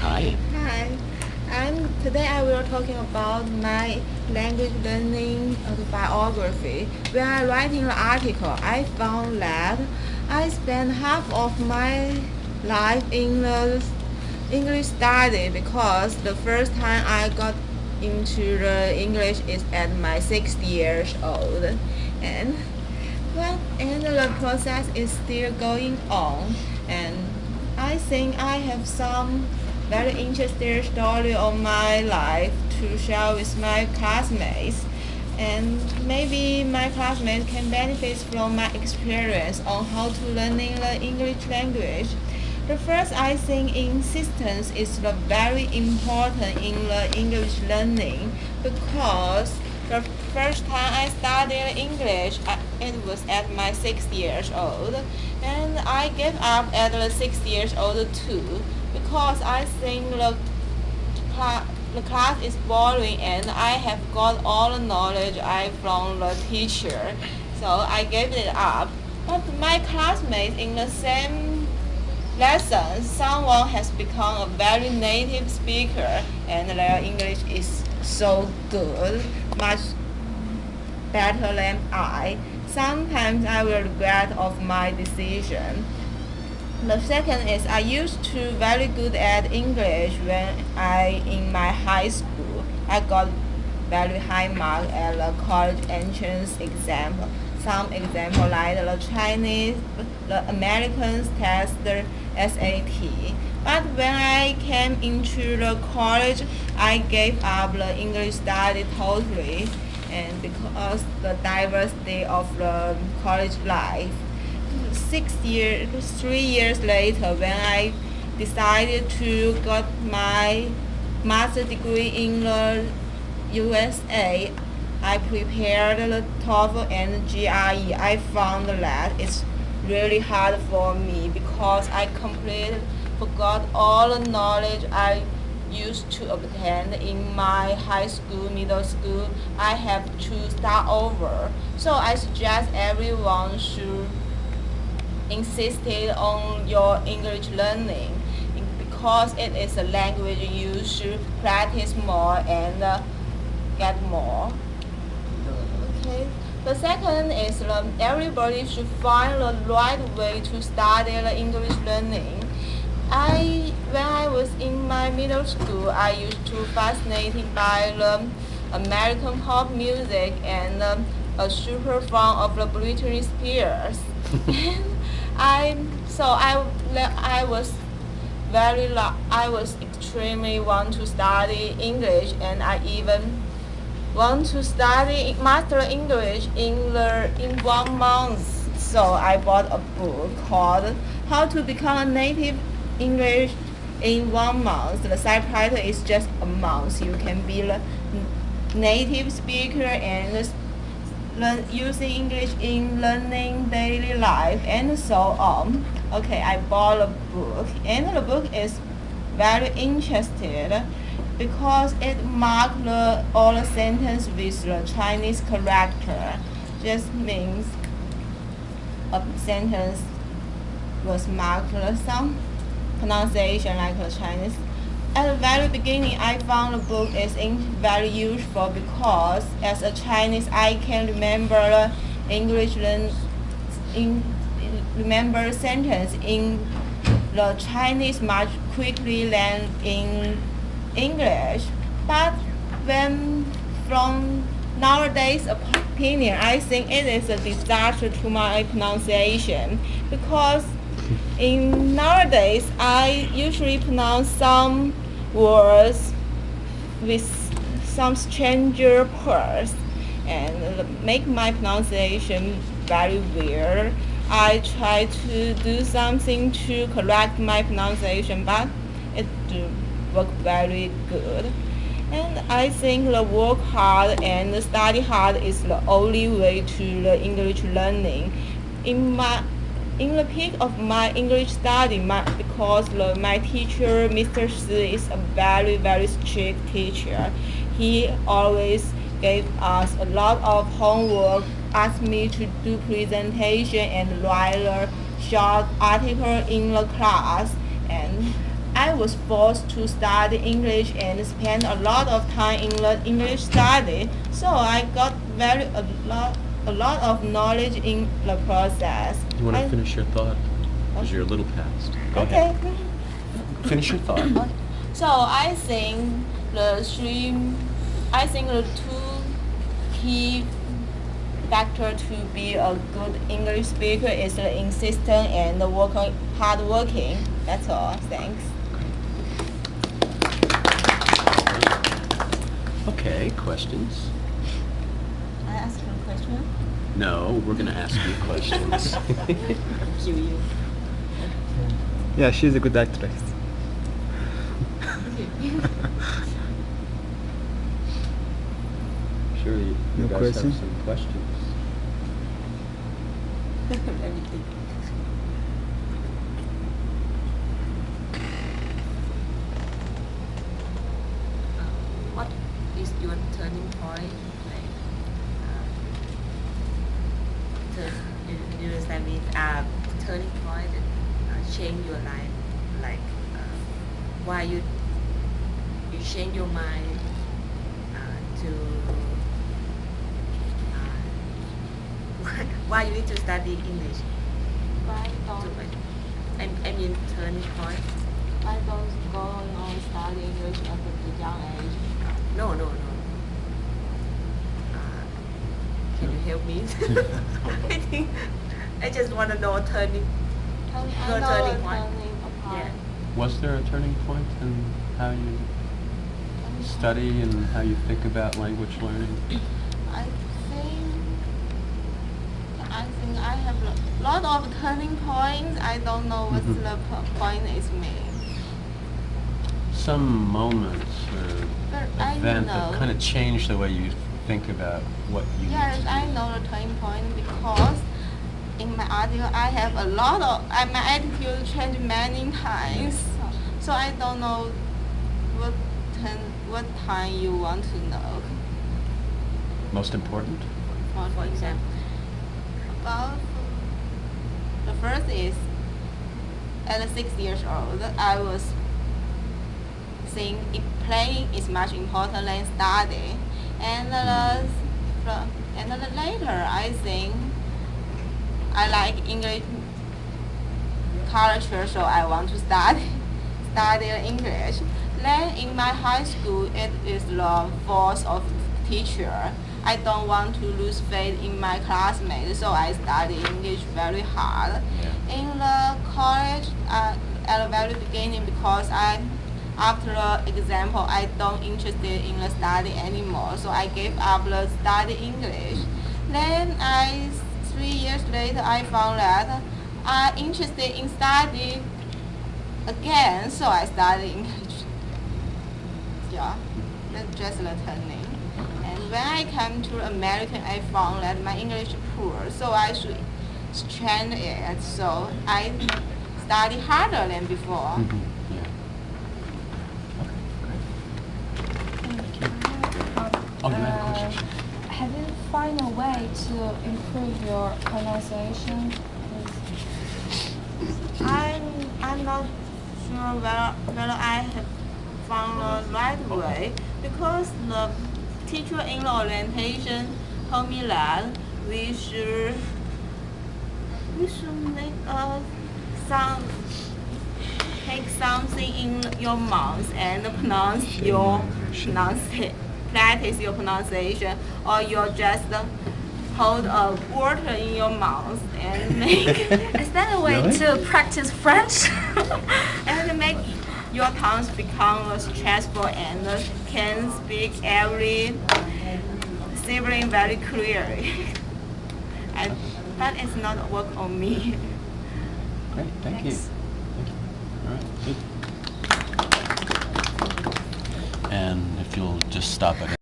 Hi. Hi, today I will talking about my language learning autobiography. When I writing the article, I found that I spent half of my life in the English study because the first time I got into the English is at my 6 years old, and the process is still going on, and I think I have some very interesting story of my life to share with my classmates, and maybe my classmates can benefit from my experience on how to learning the English language. The first, I think, insistence is the very important in the English learning because the first time I studied English, it was at my 6 years old, and I gave up at the 6 years old too because I think the class is boring and I have got all the knowledge I from the teacher, so I gave it up. But my classmates in the same lesson, someone has become a very native speaker and their English is so good, much better than I. Sometimes I will regret of my decision. The second is I used to very good at English when I in my high school. I got very high mark at the college entrance exam. Some example like the Chinese, the Americans test the SAT. But when I came into the college, I gave up the English study totally, and because the diversity of the college life. 3 years later, when I decided to get my master degree in the USA, I prepared the TOEFL and GRE. I found that it's really hard for me because I completely forgot all the knowledge I used to obtain in my high school, middle school. I have to start over. So I suggest everyone should insisted on your English learning because it is a language you should practice more and get more. Okay. The second is everybody should find the right way to study the English learning. When I was in my middle school, I used to fascinated by the American pop music and a super fan of the Britney Spears. And I was I was extremely want to study English, and I even want to study master English in 1 month. So I bought a book called How to Become a Native English in 1 month. The subtitle is just a month. You can be the native speaker and using English in learning daily life and so on. Okay, I bought a book, and the book is very interesting because it marked all the sentence with the Chinese character. Just means a sentence was marked some pronunciation like the Chinese. At the very beginning, I found the book is very useful because as a Chinese, I can remember the English remember sentence in the Chinese much quickly than in English. But when from nowadays opinion, I think it is a disaster to my pronunciation because in nowadays I usually pronounce some words with some stranger words and make my pronunciation very weird. I try to do something to correct my pronunciation, but it do work very good. And I think the work hard and the study hard is the only way to the English learning. In my in the peak of my English study, because my teacher, Mr. Si, is a very strict teacher. He always gave us a lot of homework, asked me to do presentation and write a short article in the class, and I was forced to study English and spend a lot of time in the English study. So I got a lot of knowledge in the process. You want to finish your thought? Because you're a little past. Go Okay. ahead. Finish your thought. Okay. So I think the two key factor to be a good English speaker is the insistent and hardworking. That's all. Thanks. Okay, questions? I ask you a question. No, we're going to ask you questions. You. Yeah, she's a good actress. Sure, you No guys question? have some questions. Let me think. What is your turning point? Like, you understand me? Turning point that change your life. Like, why you change your mind to why you need to study English? Why To, don't I mean, turning point. why don't go on study English at a young age? No. Can you help me? I think I just want to know turning. I Your know turning a point. turning point. Yeah. Was there a turning point in how you study and how you think about language learning? I think I have a lot of turning points. I don't know what Mhm. the point is mean. Some moments But or I event that know. kind of changed the way you think about what you Yes, need to I do. know the turning point because in my article I have a lot of my attitude changed many times. So I don't know what time you want to know. Most important? For example. About the first is at 6 years old I was saying playing is much important than study, and later I think I like English culture, so I want to study English. Then in my high school, it is the force of teacher. I don't want to lose faith in my classmates, so I study English very hard. Yeah. In the college, at the very beginning, because after the example, I don't interested in the study anymore, so I gave up the study English. Then 3 years later, I found that I'm interested in study again, so I studied English. Yeah, that's just the turning. And when I came to America, I found that my English poor, so I should strengthen it. So I study harder than before. Mhm. Yeah. Okay, great. Thank you. Oh, you had a question? Have you found a way to improve your pronunciation? I'm not sure whether I have found the right way, because the teacher in the orientation told me that we should make take something in your mouth and practice your pronunciation, or you just hold a water in your mouth and make Is that a way Really? to practice French? and make your tongues become stressful and can speak every syllable very clearly. And that is not work on me. Great, thank you. Thanks. Thank you. All right, good. And if you'll just stop at